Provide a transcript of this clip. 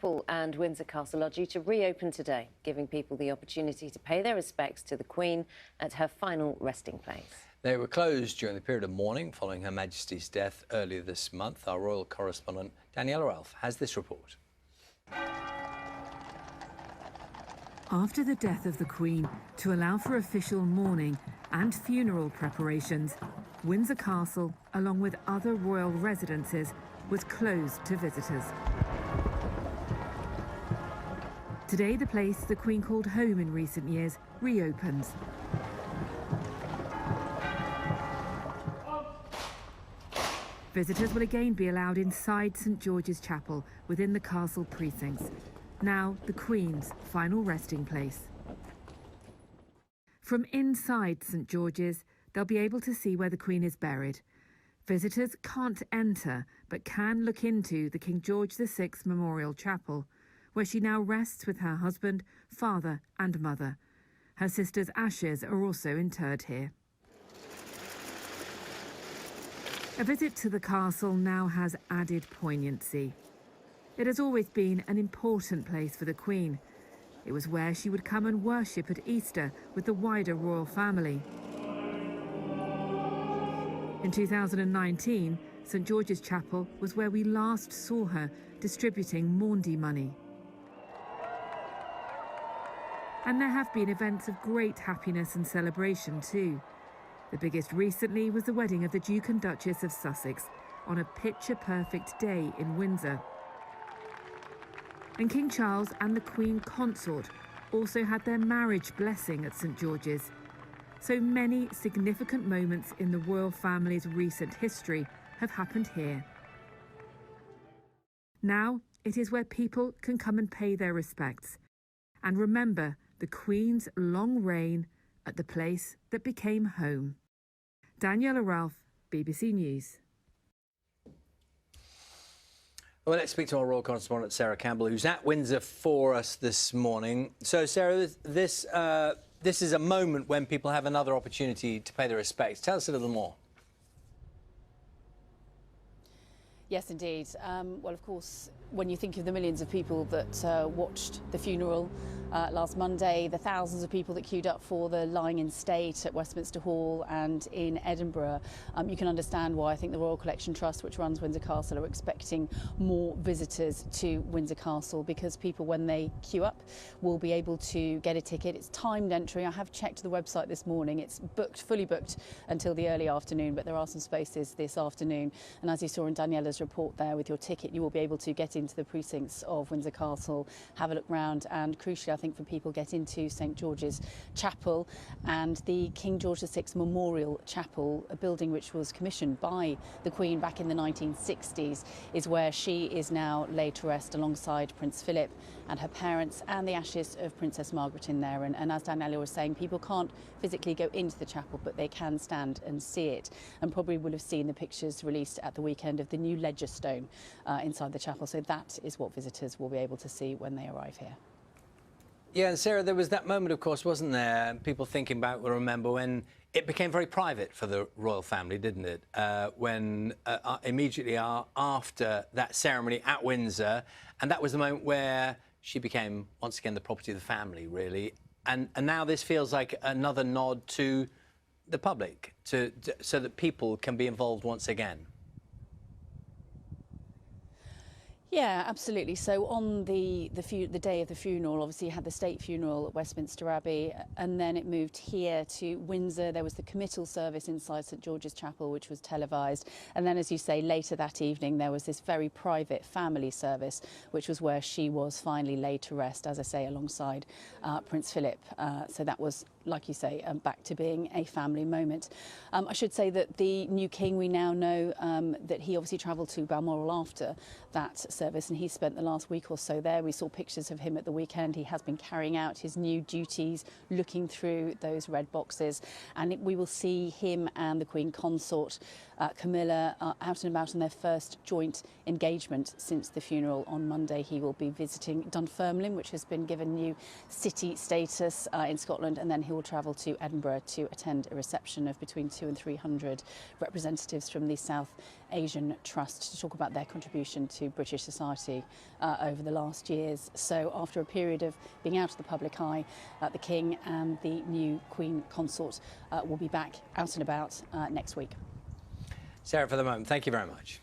Chapel and Windsor Castle are due to reopen today, giving people the opportunity to pay their respects to the Queen at her final resting place. They were closed during the period of mourning following Her Majesty's death earlier this month. Our royal correspondent Daniela Ralph has this report. After the death of the Queen, to allow for official mourning and funeral preparations, Windsor Castle, along with other royal residences, was closed to visitors. Today, the place the Queen called home in recent years reopens. Visitors will again be allowed inside St George's Chapel within the castle precincts, now the Queen's final resting place. From inside St George's, they'll be able to see where the Queen is buried. Visitors can't enter, but can look into the King George VI Memorial Chapel, where she now rests with her husband, father and mother. Her sister's ashes are also interred here. A visit to the castle now has added poignancy. It has always been an important place for the Queen. It was where she would come and worship at Easter with the wider royal family. In 2019, St George's Chapel was where we last saw her distributing Maundy money. And there have been events of great happiness and celebration too. The biggest recently was the wedding of the Duke and Duchess of Sussex on a picture-perfect day in Windsor. And King Charles and the Queen Consort also had their marriage blessing at St George's. So many significant moments in the royal family's recent history have happened here. Now it is where people can come and pay their respects and remember the Queen's long reign at the place that became home. Daniela Ralph, BBC News. Well, let's speak to our royal correspondent Sarah Campbell, who's at Windsor for us this morning. So, Sarah, this is a moment when people have another opportunity to pay their respects. Tell us a little more. Yes, indeed. Well, of course, when you think of the millions of people that watched the funeral last Monday, the thousands of people that queued up for the lying in state at Westminster Hall and in Edinburgh, you can understand why I think the Royal Collection Trust, which runs Windsor Castle, are expecting more visitors to Windsor Castle, because people, when they queue up, will be able to get a ticket. It's timed entry. I have checked the website this morning. It's booked, fully booked until the early afternoon, but there are some spaces this afternoon. And as you saw in Daniela's report there, with your ticket, you will be able to get into the precincts of Windsor Castle, have a look round, and crucially, I think for people, get into St George's Chapel and the King George VI Memorial Chapel, a building which was commissioned by the Queen back in the 1960s, is where she is now laid to rest alongside Prince Philip and her parents, and the ashes of Princess Margaret in there. And as Daniela was saying, people can't physically go into the chapel, but they can stand and see it, and probably will have seen the pictures released at the weekend of the new ledger stone inside the chapel. So that is what visitors will be able to see when they arrive here. Yeah, and Sarah, there was that moment, of course, wasn't there? People thinking back will remember when it became very private for the royal family, didn't it? When immediately after that ceremony at Windsor, and that was the moment where she became, once again, the property of the family, really. And now this feels like another nod to the public, so that people can be involved once again. Yeah, absolutely. So on the day of the funeral, obviously you had the state funeral at Westminster Abbey, and then it moved here to Windsor. There was the committal service inside St George's Chapel, which was televised. And then, as you say, later that evening, there was this very private family service, which was where she was finally laid to rest, as I say, alongside Prince Philip. So that was, like you say, back to being a family moment. I should say that the new king, we now know that he obviously travelled to Balmoral after that service, and he spent the last week or so there. We saw pictures of him at the weekend. He has been carrying out his new duties, looking through those red boxes, and we will see him and the Queen Consort, Camilla, out and about on their first joint engagement since the funeral on Monday. He will be visiting Dunfermline, which has been given new city status in Scotland, and then he will travel to Edinburgh to attend a reception of between 200 and 300 representatives from the South Asian Trust to talk about their contribution to British society. society over the last years. So after a period of being out of the public eye, the King and the new Queen Consort will be back out and about next week. Sarah, for the moment, thank you very much.